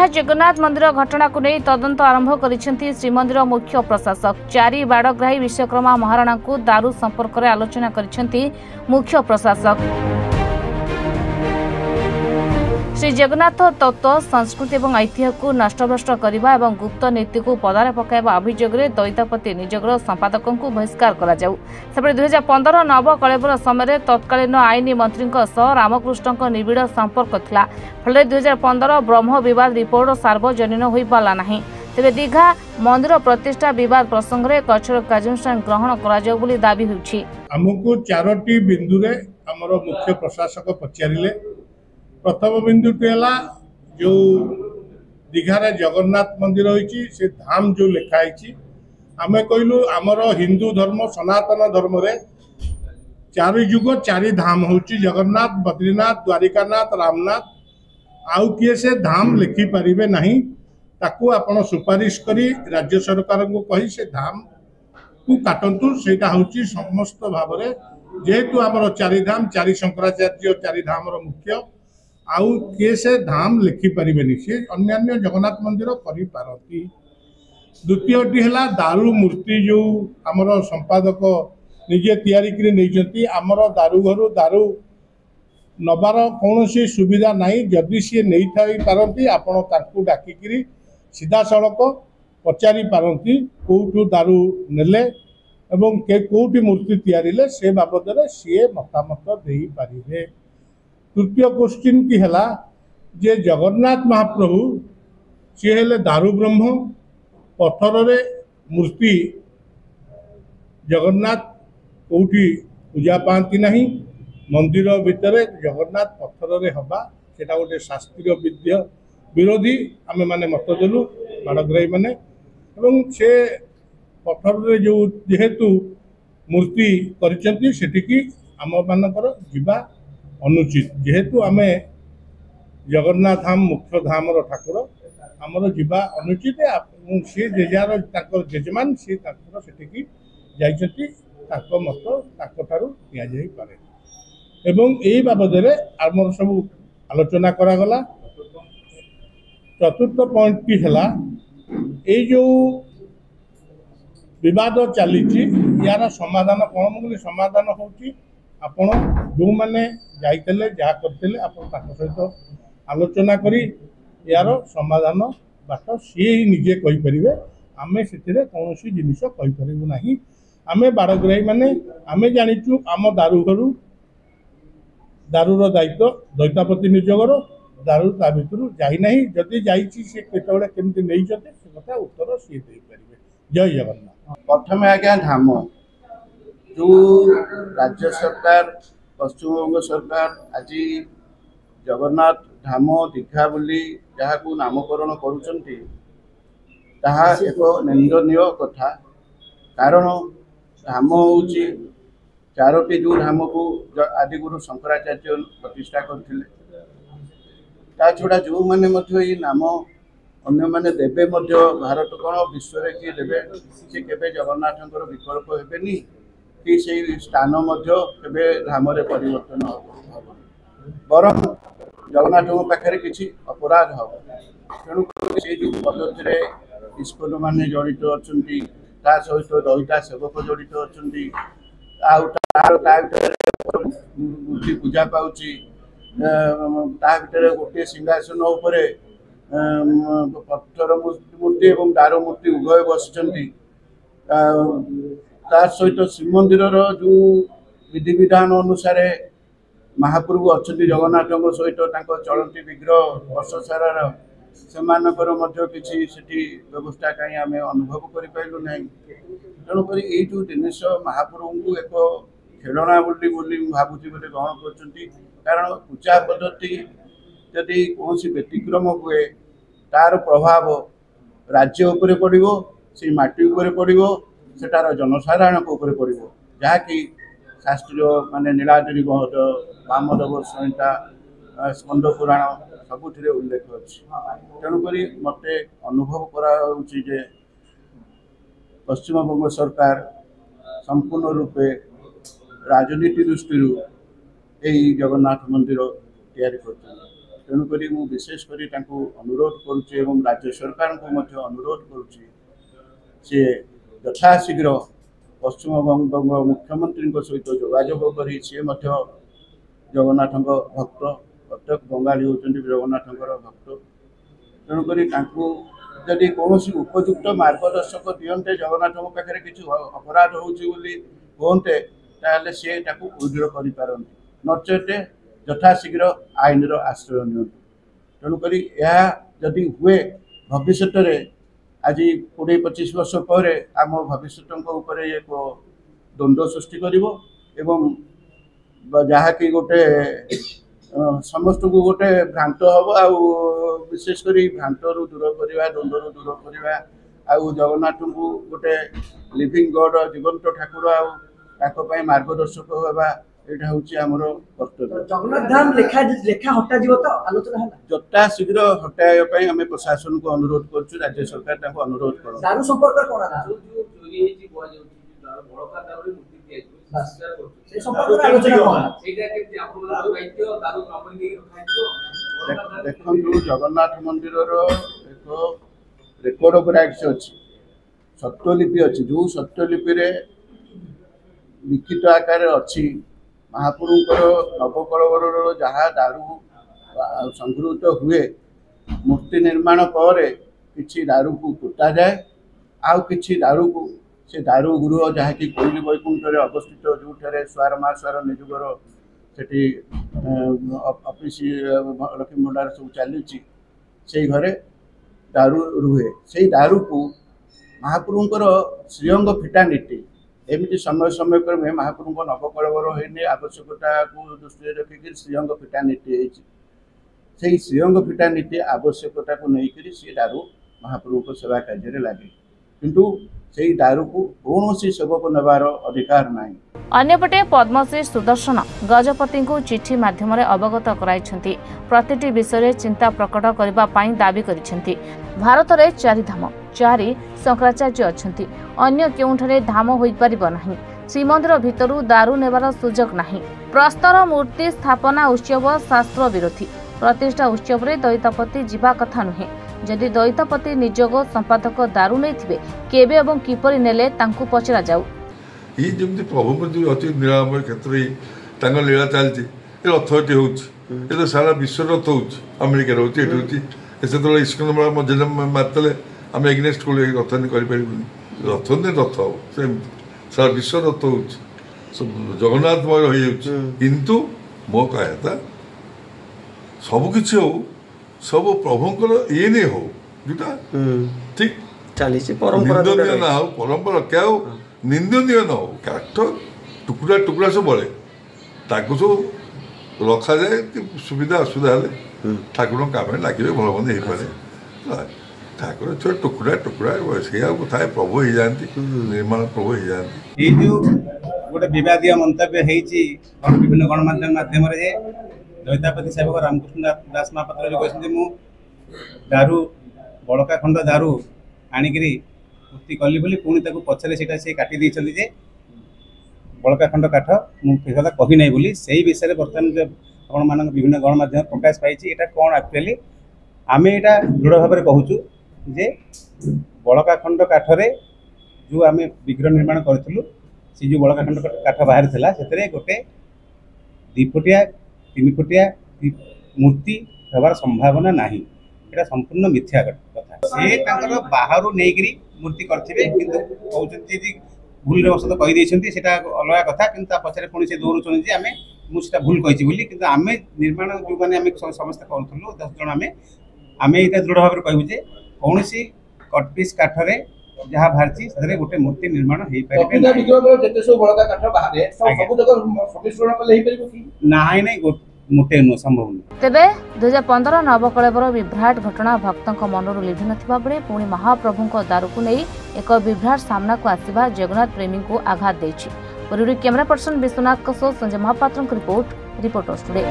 जहाँ जगन्नाथ मंदिर घटना को नहीं तदंत आरंभ करिसेंती श्रीमंदिर मुख्य प्रशासक। 4 बाड़ग्राही विश्वकर्मा महाराणा को दारू संपर्क में आलोचना करिसेंती मुख्य प्रशासक। श्री जगन्नाथ तत्व संस्कृति और ऐतिह्य को नष्टभ्रष्ट करने और गुप्त नीति को पदारे पकाइबा अभियोग में दैतापति निजोगर संपादकों को बहिष्कार करा जाऊ। सेपटे 2015 नव कलेबर समय तत्कालीन आईन मंत्री रामकृष्ण निबिड़ संपर्क था। फल 2015 ब्रह्म विवाद रिपोर्ट सार्वजनीन हो पारा ना। तेज दीघा मंदिर प्रतिष्ठा विवाद प्रसंग में कठोर कार्यानुष्ठान ग्रहण कर दाबी होमको 4टी बिंदु मुख्य प्रशासक पचारे। प्रथम बिंदुटी है जो दीघार जगन्नाथ मंदिर होइछि से धाम जो लिखाई आम कहलु आमर हिंदू धर्म सनातन धर्म रे 4 युग 4 धाम होछि जगन्नाथ बद्रीनाथ द्वारिकानाथ रामनाथ। आउ किए से धाम लिखि पारिबे नहीं ताकू आपण सुपारिश करी राज्य सरकार को कही से धाम को काटंतु। सेटा होछि समस्त भाव रे जेहेतु आमर 4 धाम 4 शंकराचार्य 4 धाम मुख्य आउ किए से धाम लिखि पारिबेनी से अन्य जगन्नाथ मंदिर करि पारती। द्वितीयटी है दारू मूर्ति जो आमर संपादक निजे तैयारी करी नैचंती। आमर दारू घर दारू नबार कौन सुविधा नहीं। जदि सी नहीं थाई पारती आपण ताकू डाकिकी सीधा सड़क पचारि पारती कौटू दारू नेले एवं कौटी मूर्ति तैयारी से बाबद सी मतामत दे पारिबे। तृतीय क्वेश्चन की है जे जगन्नाथ महाप्रभु सी हेले दारू ब्रह्म पत्थर रे मूर्ति जगन्नाथ कौटी पूजा पाती नहीं। मंदिर भितर जगन्नाथ पत्थर रे हवा सेटा गोटे शास्त्रीय विद्या विरोधी आमे माने मत देलु बाड़ग्राही माने। एवं से पत्थर रे जो जेहेतु मूर्ति करिसेंती सेटिकी आम मानकर जीवा अनुचित। जेहेतु आमे जगन्नाथ धाम मुख्य धाम ठाकुर आमर जीवा अनुचित। सी जेजार जेजमान सी सेठिकी जाइछंती मत ताकू दिया जाई पारे। एवं यही बाबद आमर सब आलोचना करागला। चतुर्थ पॉइंट की है ये जो विवाद चली यार समाधान कौन मुझे समाधान होची आपण जो मैंने जाइते जहाँ करते सहित आलोचना करी यार समाधान बाट सी ही निजे कहीपर। आमे से कौन जिनिस कहीपरू ना। आमे बाड़ग्राही माने आमे जाचु आम दारू घर दारूर दायित्व दैतापति निजोगर दारू ता भर जाना जदि जाते केमती नहीं से कथा उत्तर सी दे पारे। जय जगन्नाथ। प्रथम आज्ञा धाम जो राज्य सरकार पश्चिमबंग सरकार आज जगन्नाथ धाम दीघा बोली जहाँ को नामकरण करुचंती ताहा एक निंदनीय कथा। कारण धाम होची 4टी जो धाम को आदिगुरु शंकराचार्य प्रतिष्ठा करथिले। ता छड़ा जो माने मध्य नाम अन्य माने देवे मध्य भारत कौन विश्व रे कि देवे से केबे जगन्नाथंकर विकल्प हेबेनी कि से स्थान मध्य केबे धाम रे परिवर्तन हो बरम जगन्नाथ पाखे किसी अपराध हो। तेणु से जो पद्धति रे इस्कन माने जड़ित अछंती ता सहित दईता सेवक जड़ित अछंती मूर्ति पूजा पाउची ता भीतर गोटे सिंहासन उपरे पत्थर मूर्ति एवं दारू मूर्ति उभय बसचंती। तार सहित श्रीमंदिर जो विधि विधान अनुसार महाप्रभु अच्छा जगन्नाथ सहित चलती विग्रह वर्ष सारार से किसी व्यवस्था कहीं आम अनुभव करूँ ना। तेणुक ये जो जिनस महाप्रभु को एक खेलना बोली भावुँ बोले ग्रहण कर। कारण पूजा पद्धति यदि कौन व्यतिक्रम हुए तार प्रभाव राज्य उपर पड़ो से माटी उपर पड़ो सेटार जनसाधारण पड़ो जहाँकि शास्त्रीय माने नीलाद्रि गहद वामदेव संहिता स्कंद पुराण सबुथिरे उल्लेख अच्छी। तेणुक मत अनुभव करे पश्चिमबंग सरकार संपूर्ण रूपे राजनीति दृष्टि यही जगन्नाथ मंदिर तैयारी कर। तेणुक विशेष कर अनुरोध करुचे एवं राज्य सरकार को अनुरोध करुचे सी यथाशीघ्र पश्चिमबंग मुख्यमंत्री सहित जोगाजोग कर सी जगन्नाथ भक्त प्रत्येक बंगाली होती जगन्नाथ भक्त तेणुक जदि कौन उपयुक्त मार्गदर्शक दियंते जगन्नाथ पाखे किसी अपराध होते ताले सी उद्र कर नचेत यथाशीघ्र आईन आश्रय नि तेणुक जदि हुए भविष्य आज 20-25 वर्ष पर आम भविष्य एक द्वंद्व सृष्टि कर जहाँकि गोटे समस्त को गोटे भ्रांत हम विशेषकर भ्रांत रु दूर करवा द्वंद्व रु दूर करवा जगन्नाथ को गोटे लिविंग गॉड जीवंत ठाकुर आपाई मार्गदर्शक होगा यहाँ हूँ आमर कर्तव्य जगन्नाथ धाम लेखा हटा जीव तो आलोचना जता शीघ्र हटाई आम प्रशासन को अनुरोध कर राज्य सरकार अनुरोध कर दारू संपर्क देखो जगन्नाथ मंदिर एक रेकर्ड ऑफ राइट्स अच्छी सत्यलिपि अच्छी जो सत्यलिपि लिखित आकार अच्छी महाप्रभुंर नवकलवर जहाँ दारू संगृहित हुए मूर्ति निर्माण पर किसी दारू को पोता जाए आउ किसी दारू को से दारू गृह जहाँकि कोईली वैकुंठ अवस्थित जो स्वार महास्वार निजुगर से ऑफिस लक्ष्मी भंडार सब चली से घरे दारू रुहे से दारू को महाप्रभुंर श्रीअंग फिटा नीति एमती समय समय क्रमे महाप्रभु नवकलवर होने आवश्यकता को दृष्टि रखिक श्रीअंग फिटा नीति से श्रीअंग फिटा नीति आवश्यकता को लेकर सी दारू महाप्रभु सेवा कार्य लगे किंतु से दारू को कौन सेवक नेबार अधिकार नहीं। अन्यपटे पद्मश्री सुदर्शन गजपति को चिठी माध्यम अवगत कराई प्रतिटी विषय चिंता प्रकट करने दाबी करिसेंती। भारत में 4 धाम 4 शंकराचार्य अच्छा अन्य केउठरे धाम होई परिबो नाही। श्रीमंदिर भितरु दारू नेबार सुजोग नाही। प्रस्तर मूर्ति स्थापना उत्सव शास्त्र विरोधी प्रतिष्ठा उत्सव रे दैतपति जीवा कथा नुहे। जदि दैतपति निजोग संपादक दारू नहीं केबे एवं किपरि नेले तांकु पचरा जाऊ। ये जमी प्रभु अच्छी नीलांबर क्षेत्र लीला चलती रथटी हो सारा विश्व रथ हो अमेरिकार हो इस्कन मझे मारते आम एग्नेस्ट को रथ करें रथ नहीं रथ हो सारा विश्व रथ हो जगन्नाथमय हो किंतु मो कहता सबकि हो सब प्रभुंर ये नहीं हो जोटा ठीक निंदनीय ना हो परंपरा क्या हो निंदनीय न हो काठ टुकड़ा टुकड़ा सब बड़े ताकू सब रखा जाए सुविधा असुविधा हेल्ले ठाकुर काम लगे भल मंद हो पारे ठाकुर छुआ टुकड़ा टुकड़ा से थाए प्रभु हो जाती निर्माण प्रभु हो जाती। ये जो गोटे विवादीय मंतव्य विभिन्न गणमाध्यम माध्यम दैतापति सेवक रामकृष्ण दास महापात्र जो कहते मु दारू बड़का खंड दारू आणिकी पूर्ति कली बोली पुणी पछरे से काटी देइछन्ति जे बड़का खंड काठ मुझे कही ना बोली से विषय बर्तमान जो आपण मान विभिन्न गणमाध्यम प्रकाश पाई एटा कौन एक्चुअली आम यहाँ दृढ़ भाव में कहूँ जे बड़का खंड काठरे जो आम विग्रह निर्माण करूँ से जो बड़का खंड काठ बाहर था से गोटे 2 फुटिया 3 फुटिया मूर्ति हबार संभावना नहीं एटा संपूर्ण मिथ्या कथा से बाहर नहीं मूर्ति करते कहते भूल वशत कहीदे अलग कथा कि पचारे पुणी से दौड़ुन जे आम मुझे भूल कही बोली कि आम निर्माण जो मैंने समस्त करूँ 10 जन आम यहाँ दृढ़ भाव में कहूँ जे कौन कटपीस काठरे जहाँ बाहरी से गोटे मूर्ति निर्माण हो पारे ना मोटे नुह संभव नहीं। तेबे 2015 नवकलेवर विभ्राट घटना भक्तों मनरू लिभि नथिबा बेले पुणी महाप्रभुंको दारूको नहीं एक विभ्राट सामना को आसिबा जगन्नाथ प्रेमी को आघात देछि। पुरीरू camera person Vishwanath Sanjay Mahapatra reporters today.